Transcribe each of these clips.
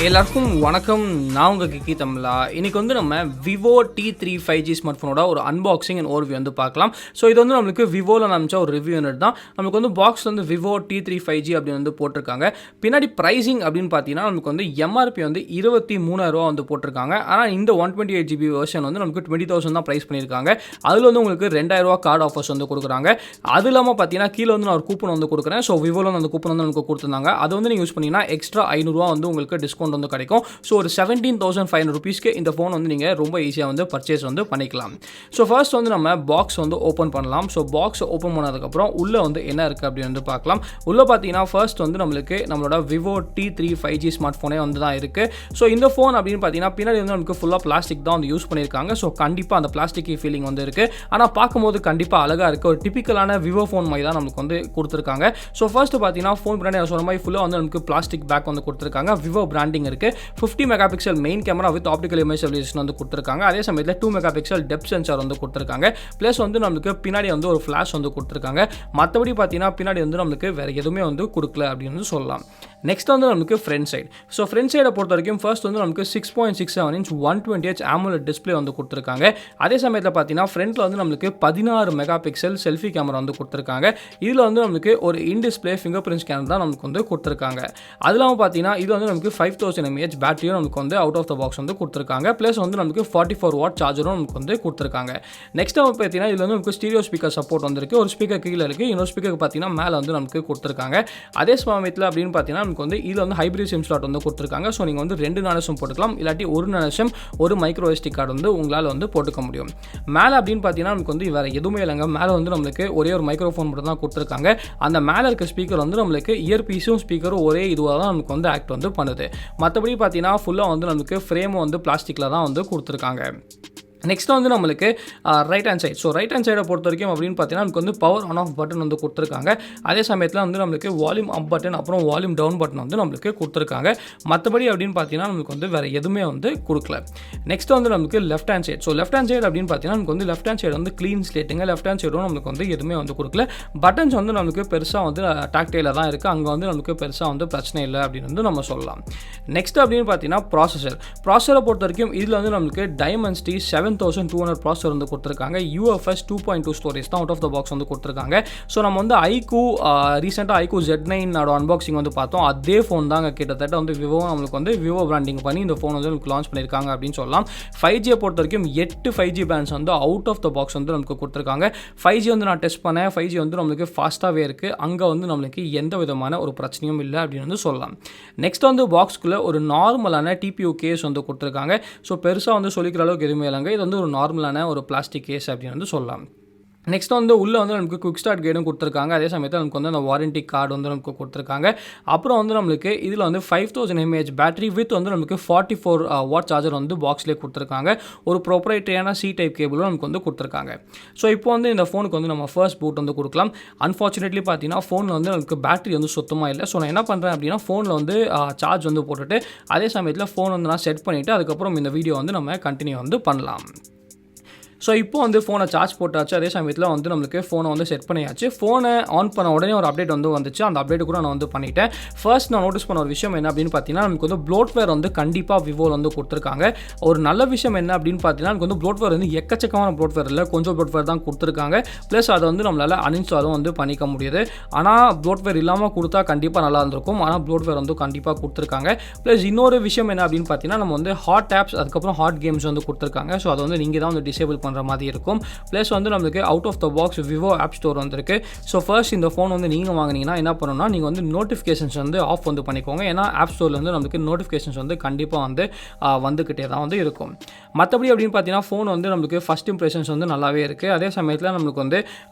எல்லாருக்கும் வணக்கம். நான் உங்கள் Geekytamizha. இன்றைக்கி வந்து நம்ம Vivo T3 5G ஸ்மார்ட் ஃபோனோட ஒரு அன்பாக்சிங் அண்ட் ஓவர்வியூ வந்து பார்க்கலாம். ஸோ இது வந்து நம்மளுக்கு விவோவில் நம்பிச்ச ஒரு ரிவ்யூ யூனிட் தான். நமக்கு வந்து பாக்ஸ் வந்து Vivo T3 5G அப்படின்னு வந்து போட்டிருக்காங்க. பின்னாடி ப்ரைஸிங் அப்படின்னு பார்த்தீங்கன்னா நமக்கு வந்து எம்ஆர்பி வந்து 23,000 வந்து போட்டிருக்காங்க. ஆனால் இந்த 128GB வெர்ஷன் வந்து நமக்கு 20,000 தான் ப்ரைஸ் பண்ணியிருக்காங்க. அதில் வந்து உங்களுக்கு 2,000 கார்டு ஆஃபர்ஸ் வந்து கொடுக்குறாங்க. அது இல்லாமல் பார்த்தீங்கன்னா கீழே வந்து நான் ஒரு கூப்பன் வந்து கொடுக்குறேன். ஸோ விவோவில் அந்த கூப்பன் வந்து நமக்கு கொடுத்துருந்தாங்க. அது வந்து நீங்கள் யூஸ் பண்ணிங்கன்னா எக்ஸ்ட்ரா 500 வந்து உங்களுக்கு டிஸ்கவுண்ட் வந்து கிடைக்கும். ஸோ ஒரு 17,500 rupeesக்கு இந்த ஃபோன் வந்து நீங்கள் ரொம்ப ஈஸியாக வந்து பர்ச்சேஸ் வந்து பண்ணிக்கலாம். ஸோ ஃபர்ஸ்ட் வந்து நம்ம பாக்ஸ் வந்து ஓப்பன் பண்ணலாம். ஸோ பாக்ஸ் ஓப்பன் பண்ணதுக்கப்புறம் உள்ளே வந்து என்ன இருக்குது அப்படின்னு வந்து பார்க்கலாம். உள்ளே பார்த்தீங்கன்னா ஃபர்ஸ்ட் வந்து நம்மளுக்கு நம்மளோட Vivo T3 5G ஸ்மார்ட் ஃபோனே வந்து தான் இருக்குது. ஸோ இந்த ஃபோன் அப்படின்னு பார்த்தீங்கன்னா பின்னாடி வந்து நமக்கு ஃபுல்லாக பிளாஸ்டிக் தான் வந்து யூஸ் பண்ணியிருக்காங்க. ஸோ கண்டிப்பாக அந்த பிளாஸ்டிக் ஃபீலிங் வந்து இருக்குது. ஆனால் பார்க்கும்போது கண்டிப்பாக அழகாக இருக்குது. ஒரு டிப்பிக்கலான விவோ ஃபோன் மாதிரி தான் நமக்கு வந்து கொடுத்துருக்காங்க. ஸோ ஃபர்ஸ்ட் பார்த்தீங்கன்னா ஃபோன் பின்னாடி சொன்ன மாதிரி ஃபுல்லாக வந்து நமக்கு பிளாஸ்டிக் பேக் வந்து கொடுத்துருக்காங்க. விவோ பிராண்டிங் இருக்குது. 50 megapixel main camera with optical image stabilization வந்து கொடுத்துருக்காங்க. அதே சமயத்தில் 2 மெகாபிக்சல் டெப்த் சென்சார் வந்து கொடுத்துருக்காங்க. ப்ளஸ் வந்து நமக்கு பின்னாடி வந்து ஒரு ஃப்ளாஷ் வந்து கொடுத்துருக்காங்க. மற்றபடி பார்த்தீங்கன்னா பின்னாடி வந்து நமக்கு வேறு எதுவுமே வந்து கொடுக்கல அப்படின்னு சொல்லலாம். நெக்ஸ்ட் வந்து நமக்கு ஃப்ரண்ட் சைடு. ஸோ ஃப்ரண்ட் சைடை பொறுத்த வரைக்கும் ஃபர்ஸ்ட் வந்து நமக்கு 6.67 inch 120Hz AMOLED டிஸ்பிளே வந்து கொடுத்துருக்காங்க. அதே சமயத்தில் பார்த்தீங்கன்னா ஃப்ரண்ட்டில் வந்து நமக்கு 16 மெகாபிக்சல் செல்ஃபி கேமரா வந்து கொடுத்துருக்காங்க. இதில் வந்து நமக்கு ஒரு in display finger print scanner தான் நமக்கு வந்து கொடுத்துருக்காங்க. அது இல்லாமல் பார்த்தீங்கன்னா இது வந்து நமக்கு 5000 mAh பேட்டரியும் நமக்கு வந்து அவுட் ஆஃப் த பாக்ஸ் வந்து கொடுத்துருக்காங்க. ப்ளஸ் வந்து நமக்கு 44 வாட் சார்ஜரும் நமக்கு வந்து கொடுத்துருக்காங்க. நெக்ஸ்ட் பார்த்தீங்கன்னா இதில் வந்து நமக்கு ஸ்டீரியோ ஸ்பீக்கர் சப்போர்ட் வந்துருக்கு. ஒரு ஸ்பீக்கர் கீழே இருக்குது, இன்னொரு ஸ்பீக்கர் பார்த்தீங்கன்னா மேலே வந்து நமக்கு கொடுத்துருக்காங்க. அதே சமயத்தில் அப்படின்னு பார்த்தீங்கன்னா நமக்கு வந்து இதில் வந்து ஹைப்ரிட் சிம் ஸ்லாட் வந்து கொடுத்துருக்காங்க. ஸோ நீங்கள் வந்து 2 நானோ சிம் போட்டுக்கலாம், இல்லாட்டி ஒரு நானோ சிம் ஒரு மைக்ரோ எஸ்டி கார்டு வந்து உங்களால் வந்து போட்டுக்க முடியும். மேலே அப்படின்னு பார்த்தீங்கன்னா நமக்கு வந்து வேறு எதுவுமே இல்லைங்க. மேலே வந்து நம்மளுக்கு ஒரே ஒரு மைக்ரோஃபோன் மட்டும் தான் கொடுத்துருக்காங்க. அந்த மேலே இருக்க ஸ்பீக்கர் வந்து நம்மளுக்கு இயர் பீஸும் ஸ்பீக்கரும் ஒரே இதுவாக தான் நமக்கு வந்து ஆக்ட் வந்து பண்ணுது. மற்றபடி பார்த்தீங்கன்னா ஃபுல்லாக வந்து நமக்கு ஃப்ரேமும் வந்து பிளாஸ்டிக்கில் தான் வந்து கொடுத்துருக்காங்க. நெக்ஸ்ட் வந்து நம்மளுக்கு right hand side. So right hand சைடை பொறுத்த வரைக்கும் அப்படின்னு பார்த்தீங்கன்னா நமக்கு வந்து பவர் ஆன் ஆஃப் பட்டன் வந்து கொடுத்துருக்காங்க. அதே சமயத்தில் வந்து நம்மளுக்கு வால்யூம் அப் பட்டன் அப்புறம் வால்யூம் டவுன் பட்டன் வந்து நம்மளுக்கு கொடுத்துருக்காங்க. மற்றபடி அப்படின்னு பார்த்தீங்கன்னா நமக்கு வந்து வேறு எதுவுமே வந்து கொடுக்கல. நெக்ஸ்ட் வந்து நமக்கு left hand side. So left hand side அப்படின்னு பார்த்தீங்கன்னா நமக்கு வந்து லெஃப்ட் ஹேண்ட் சைடு வந்து க்ளீன் ஸ்லேட்டுங்க. லெஃப்ட் ஹேண்ட் சைடும் நமக்கு வந்து எதுவுமே வந்து கொடுக்கல. பட்டன்ஸ் வந்து நமக்கு பெருசாக வந்து டாக்டைலில் தான் இருக்குது. அங்கே வந்து நமக்கு பெருசாக வந்து பிரச்சனை இல்லை அப்படின்னு வந்து நம்ம சொல்லலாம். நெக்ஸ்ட் அப்படின்னு பார்த்தீங்கன்னா ப்ராசஸரை பொறுத்த வரைக்கும் இதில் வந்து நமக்கு டைமென்சிட்டி 7200 ப்ராசஸர் வந்து கொடுத்துருக்காங்க. UFS 2.2 ஸ்டோரேஜ் தான் அவுட் ஆஃப் த பாக்ஸ் வந்து கொடுத்துருக்காங்க. ஸோ நம்ம வந்து ரீசெண்டாக ஐக்கூ Z9 அன்பாக்சிங் வந்து பார்த்தோம். அதே ஃபோன் தாங்க கிட்டத்தட்ட வந்து விவோ நம்மளுக்கு வந்து விவோ பிராண்டிங் பண்ணி இந்த ஃபோன் வந்து நமக்கு லான்ச் பண்ணியிருக்காங்க அப்படின்னு சொல்லலாம். 5G பொறுத்த வரைக்கும் 8 5G பேண்ட்ஸ் வந்து அவுட் ஆஃப் த பாக்ஸ் வந்து நமக்கு கொடுத்துருக்காங்க. 5G வந்து நான் டெஸ்ட் பண்ணேன். 5G வந்து நம்மளுக்கு ஃபாஸ்ட்டாகவே இருக்குது. அங்கே வந்து நம்மளுக்கு எந்த விதமான ஒரு பிரச்சனையும் இல்லை அப்படின்னு வந்து சொல்லலாம். நெக்ஸ்ட் வந்து பாக்ஸ்க்குள்ளே ஒரு நார்மலான TPU கேஸ் வந்து கொடுத்துருக்காங்க. ஸோ பெருசாக வந்து சொல்லிக்கிற அளவுக்கு எதுவுமே இல்லைங்க. இது வந்து ஒரு நார்மலான ஒரு பிளாஸ்டிக் கேஸ் அப்படின்னு வந்து சொல்லலாம். நெக்ஸ்ட் வந்து உள்ளே வந்து நமக்கு குவிக் ஸ்டார்ட் கைடும் கொடுத்துருக்காங்க. அதே சமயத்தில் நமக்கு வந்து அந்த வாரண்டி கார்டு வந்து நமக்கு கொடுத்துருக்காங்க. அப்புறம் வந்து நம்மளுக்கு இதில் வந்து 5000 mAh பேட்டரி வித் வந்து நமக்கு 44 வாட் சார்ஜர் வந்து பாக்ஸ்லேயே கொடுத்துருக்காங்க. ஒரு ப்ரொப்ரைட்டரியான C டைப் கேபிளும் நமக்கு வந்து கொடுத்துருக்காங்க. ஸோ இப்போ வந்து இந்த ஃபோனுக்கு வந்து நம்ம ஃபர்ஸ்ட் பூட் வந்து கொடுக்கலாம். அன்ஃபார்ச்சுனேட்லி பார்த்தீங்கன்னா ஃபோனில் வந்து நமக்கு பேட்டரி வந்து சுத்தமாக இல்லை. ஸோ நான் என்ன பண்ணுறேன் அப்படின்னா ஃபோனில் வந்து சார்ஜ் வந்து போட்டுட்டு அதே சமயத்தில் ஃபோன் வந்து நான் செட் பண்ணிவிட்டு அதுக்கப்புறம் இந்த வீடியோ வந்து நம்ம கண்டினியூ வந்து பண்ணலாம். ஸோ இப்போ வந்து ஃபோனை சார்ஜ் போட்டாச்சு. அதே சமயத்தில் வந்து நம்மளுக்கு ஃபோனை வந்து செட் பண்ணியாச்சு. ஃபோனை ஆன் பண்ண உடனே ஒரு அப்டேட் வந்து வந்துச்சு. அந்த அப்டேட் கூட நான் வந்து பண்ணிட்டேன். ஃபர்ஸ்ட் நான் நோட்டீஸ் பண்ண ஒரு விஷயம் என்ன அப்படின்னு பார்த்தீங்கன்னா நமக்கு வந்து ப்ளோட்வேர் வந்து கண்டிப்பாக விவோவில் வந்து கொடுத்துருக்காங்க. ஒரு நல்ல விஷயம் என்ன அப்படின்னு பார்த்தீங்கன்னா நமக்கு வந்து ப்ளோட்வேர் வந்து எக்கச்சக்கமான ப்ளோட்வேர் இல்லை, கொஞ்சம் ப்ளோட்வேர் தான் கொடுத்துருக்காங்க. ப்ளஸ் அதை வந்து நம்மளால் அன்இன்ஸ்டாலும் வந்து பண்ணிக்க முடியுது. ஆனால் ப்ளோட்வேர் இல்லாமல் கொடுத்தா கண்டிப்பாக நல்லா இருந்திருக்கும். ஆனால் ப்ளோட்வேர் வந்து கண்டிப்பாக கொடுத்துருக்காங்க. ப்ளஸ் இன்னொரு விஷயம் என்ன அப்படின்னு பார்த்தீங்கன்னா நம்ம வந்து ஹாட் ஆப்ஸ் அதுக்கப்புறம் ஹாட் கேம்ஸ் வந்து கொடுத்துருக்காங்க. ஸோ அதை வந்து நீங்கள் தான் வந்து டிசேபிள் பண்ணுற மாதிரி இருக்கும். ப்ளஸ் வந்து நம்மளுக்கு out of the box Vivo app store வந்துருக்கு. ஸோ ஃபர்ஸ்ட் இந்த ஃபோன் வந்து நீங்கள் வாங்கினீங்கன்னா என்ன பண்ணணும்னா நீங்கள் வந்து நோட்டிஃபிகேஷன்ஸ் வந்து ஆஃப் வந்து பண்ணிக்கோங்க. ஏன்னா ஆப் ஸ்டோரில் வந்து நம்மளுக்கு நோட்டிஃபிகேஷன்ஸ் வந்து கண்டிப்பாக வந்து வந்துக்கிட்டே தான் வந்து இருக்கும். மற்றபடி அப்படின்னு பார்த்தீங்கன்னா ஃபோன் வந்து நம்மளுக்கு ஃபஸ்ட் இம்ப்ரெஷன்ஸ் வந்து நல்லாவே இருக்குது. அதே சமயத்தில் நம்மளுக்கு வந்து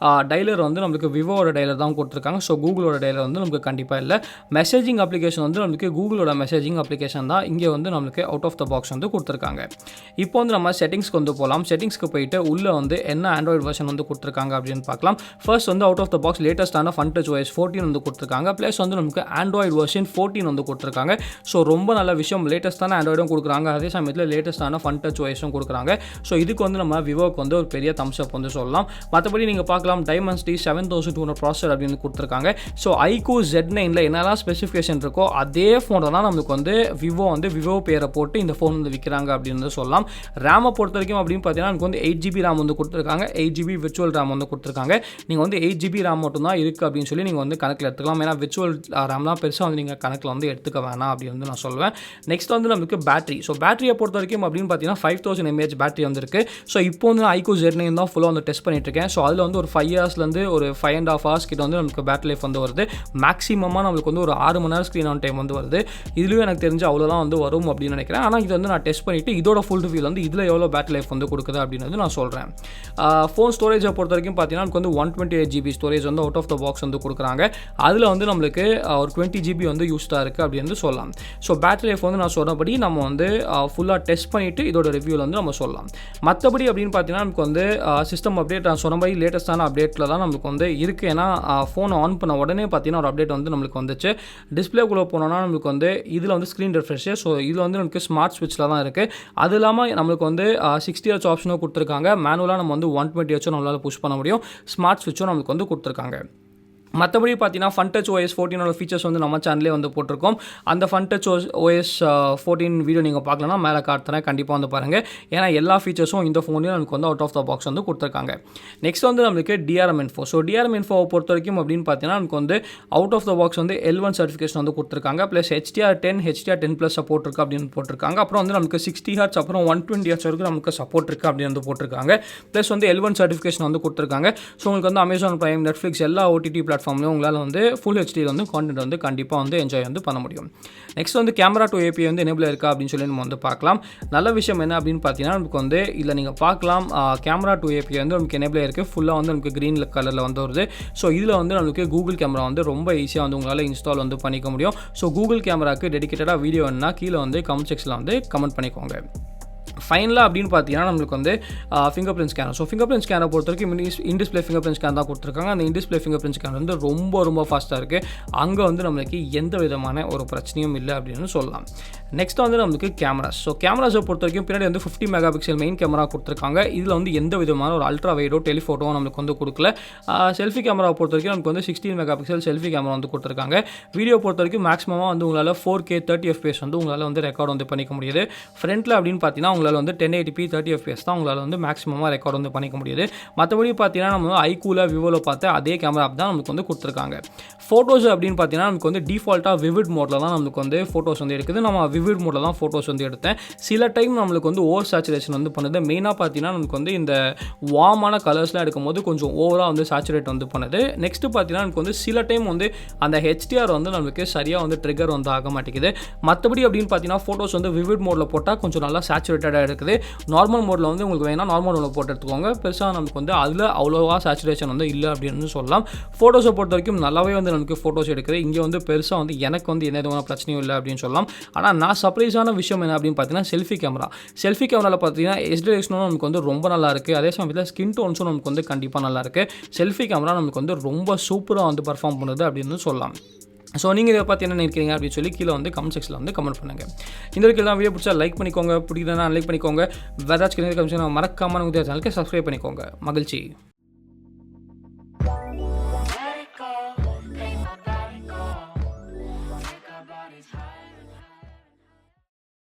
டைலர் வந்து நம்மளுக்கு விவோட டைலர் தான் கொடுத்துருக்காங்க. ஸோ கூகுளோட டைலர் வந்து நமக்கு கண்டிப்பாக இல்லை. மெசேஜிங் அப்ளிகேஷன் வந்து நம்மளுக்கு கூகுளோட மெசேஜிங் அப்ளிகேஷன் தான் இங்கே வந்து நம்மளுக்கு அவுட் ஆஃப் த பாக்ஸ் வந்து கொடுத்துருக்காங்க. இப்போ வந்து நம்ம செட்டிங்ஸ்க்கு வந்து போகலாம். செட்டிங்ஸ்க்கு போயிட்டு பண்ணிவிட்டு உள்ளே வந்து என்ன ஆண்ட்ராய்டு வெர்ஷன் வந்து கொடுத்துருக்காங்க அப்படின்னு பார்க்கலாம். ஃபர்ஸ்ட் வந்து அவுட் ஆஃப் த பாக்ஸ் லேட்டஸ்ட்டான ஃபன்டச் OS 14 வந்து கொடுத்துருக்காங்க. ப்ளஸ் வந்து நமக்கு ஆண்ட்ராய்டு வெர்ஷன் 14 வந்து கொடுத்துருக்காங்க. ஸோ ரொம்ப நல்ல விஷயம், லேட்டஸ்ட்டான ஆண்ட்ராய்டும் கொடுக்குறாங்க, அதே சமயத்தில் லேட்டஸ்ட்டான ஃபன்டச் OSம் கொடுக்குறாங்க. ஸோ இதுக்கு வந்து நம்ம விவோக்கு வந்து ஒரு பெரிய தம்ஸ் அப் வந்து சொல்லலாம். மற்றபடி நீங்கள் பார்க்கலாம் டைமண்ட்ஸ்டி 7200 ப்ராசஸர் அப்படின்னு கொடுத்துருக்காங்க. ஸோ iQOO Z9ல என்னெல்லாம் ஸ்பெசிஃபிகேஷன் இருக்கோ அதே ஃபோனை தான் நம்மளுக்கு வந்து விவோ பேரை போட்டு இந்த ஃபோன் வந்து விற்கிறாங்க அப்படின்னு சொல்லலாம். ரேமை பொறுத்த வரைக்கும் அப்படின்னு பார்த்தீங்கன்னா நமக்கு வந்து 8GB ரேம் வந்து கொடுத்துருக்காங்க, 8GB விர்ச்சுவல் ரேம் வந்து கொடுத்துருக்காங்க. நீங்கள் வந்து 8GB ரேம் மட்டும் தான் இருக்குது அப்படின்னு சொல்லி நீங்கள் வந்து கணக்கில் எடுத்துக்கலாம். ஏன்னா விர்ச்சுவல் ரேம்லாம் பெருசாக வந்து நீங்கள் கணக்கில் வந்து எடுத்துக்க வேணாம் அப்படின்னு வந்து நான் சொல்லுவேன். நெக்ஸ்ட் வந்து நமக்கு பேட்டரி. ஸோ பேட்டரியை பொறுத்த வரைக்கும் அப்படின்னு பார்த்தீங்கன்னா 5000 mAh பேட்டரி வந்துருக்கு. ஸோ இப்போ வந்து நான் iQOO Z9 தான் ஃபுல்லாக வந்து டெஸ்ட் பண்ணிட்டு இருக்கேன். ஸோ அதில் வந்து ஒரு 5 ஹவர்ஸ்லேருந்து ஒரு 5.5 hours கிட்ட வந்து நமக்கு பேட்டரி லைஃப் வந்து வருது. மேக்ஸிமமாக நம்மளுக்கு வந்து ஒரு 6 மணி நேரம் ஸ்க்ரீன் ஆன் டைம் வந்து வருது. இதுலேயும் எனக்கு தெரிஞ்சு அவ்வளோதான் வந்து வரும் அப்படின்னு நினைக்கிறேன். ஆனால் இது வந்து நான் டெஸ்ட் பண்ணிவிட்டு இதோட ஃபுல் ரிவ்யூ வந்து இதில் எவ்வளோ பேட்டரி லைஃப் வந்து கொடுக்குது அப்படின்னு வந்து நான் சொல்கிறேன். ஃபோன் ஸ்டோரேஜை பொறுத்த வரைக்கும் பார்த்தீங்கன்னா நமக்கு வந்து 128GB ஸ்டோரேஜ் வந்து அவுட் ஆஃப் த பாக்ஸ் வந்து கொடுக்குறாங்க. அதில் வந்து நம்மளுக்கு ஒரு 20GB வந்து யூஸ்டாக இருக்குது அப்படின்னு சொல்லலாம். ஸோ பேட்டரி லைஃப் வந்து நான் சொன்னபடி நம்ம வந்து ஃபுல்லாக டெஸ்ட் பண்ணிவிட்டு இதோட ரிவ்யூவில் வந்து நம்ம சொல்லலாம். மற்றபடி அப்படின்னு பார்த்தீங்கன்னா நமக்கு வந்து சிஸ்டம் அப்டேட் நான் சொன்ன மாதிரி லேட்டஸ்ட்டான அப்டேட்டில் தான் நமக்கு வந்து இருக்குது. ஏன்னா ஃபோனை ஆன் பண்ண உடனே பார்த்தீங்கன்னா ஒரு அப்டேட் வந்து நம்மளுக்கு வந்துச்சு. டிஸ்பிளேக்குள்ளே போனோன்னா நம்மளுக்கு வந்து இதில் வந்து ஸ்க்ரீன் ரெஃப்ரெஷ். ஸோ இதில் வந்து நமக்கு ஸ்மார்ட் ஸ்விட்சில் தான் இருக்குது. அது இல்லாமல் நம்மளுக்கு வந்து 60Hz ஆப்ஷனும் கொடுத்துருக்காங்க. மேனுவலாக நம்ம வந்து 120Hz நம்மளால் புஷ் பண்ண முடியும். ஸ்மார்ட் ஸ்விட்சும் நம்மளுக்கு வந்து கொடுத்துருக்காங்க. மற்றபடி பார்த்தீங்கன்னா ஃபன்டச் OS 14 ஃபீச்சர்ஸ் வந்து நம்ம சேனலே வந்து போட்டிருக்கோம். அந்த ஃபன்டச் OS 14 வீடியோ நீங்கள் பார்க்கலன்னா மேலே காட்டுறேன், கண்டிப்பாக வந்து பாருங்கள். ஏன்னா எல்லா ஃபீச்சர்ஸும் இந்த ஃபோன்லேயும் நமக்கு வந்து அவுட் ஆஃப் த பாக்ஸ் வந்து கொடுத்துருக்காங்க. நெக்ஸ்ட் வந்து நம்மளுக்கு DRM Info. ஸோ DRM Infoவை பொறுத்த வரைக்கும் அப்படின்னு பார்த்தீங்கன்னா நமக்கு வந்து அவுட் ஆஃப் த பாக்ஸ் வந்து L1 சர்டிஃபிகேஷன் வந்து கொடுத்துருக்காங்க. ப்ளஸ் HDR10 HDR10+ சப்போர்ட் இருக்குது அப்படின்னு போட்டிருக்காங்க. அப்புறம் வந்து நமக்கு 60Hz அப்புறம் 120Hz வரைக்கும் நமக்கு சப்போர்ட் இருக்குது அப்படின்னு வந்து போட்டிருக்காங்க. ப்ளஸ் வந்து L1 சர்டிஃபிகேஷன் வந்து கொடுத்துருக்காங்க. ஸோ உங்களுக்கு வந்து Amazon Prime, Netflix எல்லா OTT பிளாட்ஃபார்ம்லையும் உங்களால் வந்து ஃபுல் ஹெச்டியில் வந்து கான்டென்ட் வந்து கண்டிப்பாக வந்து என்ஜாய் வந்து பண்ண முடியும். நெக்ஸ்ட் வந்து கேமரா டு API வந்து எனேபிள் இருக்கா அப்படின்னு சொல்லி நம்ம வந்து பார்க்கலாம். நல்ல விஷயம் என்ன அப்படின்னு பார்த்தீங்கன்னா நமக்கு வந்து இதில் நீங்கள் பார்க்கலாம் கேமரா டு API வந்து நமக்கு எனேபிள் இருக்குது. ஃபுல்லாக வந்து நமக்கு க்ரீன் கலரில் வந்து வருது. ஸோ இதில் வந்து நமக்கு கூகுள் கேமரா வந்து ரொம்ப ஈஸியாக வந்து உங்களால் இன்ஸ்டால் வந்து பண்ணிக்க முடியும். ஸோ கூகுள் கேமராவுக்கு டெடிக்கேட்டடாக வீடியோ வேணுன்னா கீழே வந்து கமெண்ட் செக்ஷனில் வந்து கமெண்ட் பண்ணிக்கோங்க. ஃபைனலாக அப்படின்னு பார்த்தீங்கன்னா நம்மளுக்கு வந்து finger print scanner. So finger print ஸ்கேனை பொறுத்த வரைக்கும் இன்டிஸ்பிளே ஃபிங்கர் பிரிண்ட் ஸ்கேன் தான் கொடுத்துருக்காங்க. அந்த இன்டிஸ்பிளே ஃபிங்கர் பிரிண்ட் ஸ்கேன் வந்து ரொம்ப ஃபாஸ்ட்டாக இருக்குது. அங்கே வந்து நம்மளுக்கு எந்த விதமான ஒரு பிரச்சனையும் இல்லை அப்படின்னு சொல்லலாம். நெக்ஸ்ட் வந்து நம்மளுக்கு கேமராஸ். ஸோ கேமராஸை பொறுத்த வரைக்கும் பின்னாடி வந்து 50 MP மெயின் கேமரா கொடுத்துருக்காங்க. இதில் வந்து எந்த விதமான ஒரு அல்ட்ரா வைடோ டெலிஃபோட்டோ நம்மளுக்கு வந்து கொடுக்கல. செல்ஃபி கேமரா பொறுத்த வரைக்கும் நமக்கு வந்து 16 MP செல்ஃபி கேமரா வந்து கொடுத்துருக்காங்க. வீடியோ பொறுத்த வரைக்கும் மேக்ஸிமமாக வந்து உங்களால் 4K 30 FPS வந்து உங்களால் வந்து ரெக்கார்ட் வந்து பண்ணிக்க முடியுது. ஃப்ரண்ட்டில் அப்படின்னு பார்த்தீங்கன்னா உங்களால் வந்து 1080p 30 FPS தான் உங்களால் வந்து மேக்ஸிமமாக ரெக்கார்ட் வந்து பண்ணிக்க முடியுது. மற்றபடி பார்த்தீங்கன்னா நம்ம iQOOல விவோவில் பார்த்து அதே கேமரா ஆப் தான் நமக்கு வந்து கொடுத்துருக்காங்க. ஃபோட்டோஸ் அப்படின்னு பார்த்தீங்கன்னா நமக்கு வந்து டிஃபால்ட்டாக விவிட் மோடில் தான் நமக்கு வந்து ஃபோட்டோஸ் வந்து எடுக்குது. நம்ம விவிட் மோடில் தான் ஃபோட்டோஸ் வந்து எடுத்தேன். சில டைம் நம்மளுக்கு வந்து ஓவர் சேச்சுரேஷன் வந்து பண்ணுது. மெயினாக பார்த்தீங்கன்னா நமக்கு வந்து இந்த வார்மான கலர்ஸ்லாம் எடுக்கும்போது கொஞ்சம் ஓவராக வந்து சேச்சுரேட் வந்து பண்ணுது. நெக்ஸ்ட்டு பார்த்தீங்கன்னா நமக்கு வந்து சில டைம் வந்து அந்த HDR வந்து நமக்கு சரியாக வந்து ட்ரிகர் வந்து ஆக மாட்டேங்குது. மற்றபடி அப்படின்னு பார்த்தீங்கன்னா ஃபோட்டோஸ் வந்து விவிட் மோடில் போட்டால் கொஞ்சம் நல்லா சேச்சுரேட்டடாக இருக்குது. நார்மல் மோடில் வந்து உங்களுக்கு வேணால் நார்மல் மோடில் போட்டு எடுத்துக்கோங்க. பெருசாக நமக்கு வந்து அதில் அவ்வளோவா சேச்சுரேஷன் வந்து இல்லை அப்படின்னு சொல்லலாம். ஃபோட்டோஸை பொறுத்த வரைக்கும் நல்லாவே வந்து நமக்கு ஃபோட்டோஸ் எடுக்குது. இங்கே வந்து பெருசாக வந்து எனக்கு வந்து எந்த விதமான பிரச்சனையும் இல்லை அப்படின்னு சொல்லலாம். ஆனால் நான் சர்ப்ரைஸான விஷயம் என்ன அப்படின்னு பார்த்தீங்கன்னா செல்ஃபி கேமராவில் பார்த்தீங்கன்னா SD ரெசல்யூஷனும் நமக்கு வந்து ரொம்ப நல்லா இருக்குது. அதே சமயத்தில் ஸ்கின் டோன்ஸும் நமக்கு வந்து கண்டிப்பாக நல்லா இருக்குது. செல்ஃபி கேமரா நமக்கு வந்து ரொம்ப சூப்பராக வந்து பர்ஃபார்ம் பண்ணுது அப்படின்னு சொல்லலாம். ஸோ நீங்கள் இதை பார்த்து என்ன நினைக்கிறீங்க அப்படின்னு சொல்லி கீழே வந்து கமெண்ட் செக்ஷனில் வந்து கமெண்ட் பண்ணுங்கள். இந்த வரைக்கும் தான் வீடியோ பிடிச்சா லைக் பண்ணிக்கோங்க, பிடிக்குதுன்னா லைக் பண்ணிக்கோங்க. வேறு ஏதாச்சும் கமெண்ட் மறக்காமல் உங்கள் சேனலுக்கு சப்ஸ்கிரைப் பண்ணிக்கோங்க. மகிழ்ச்சி.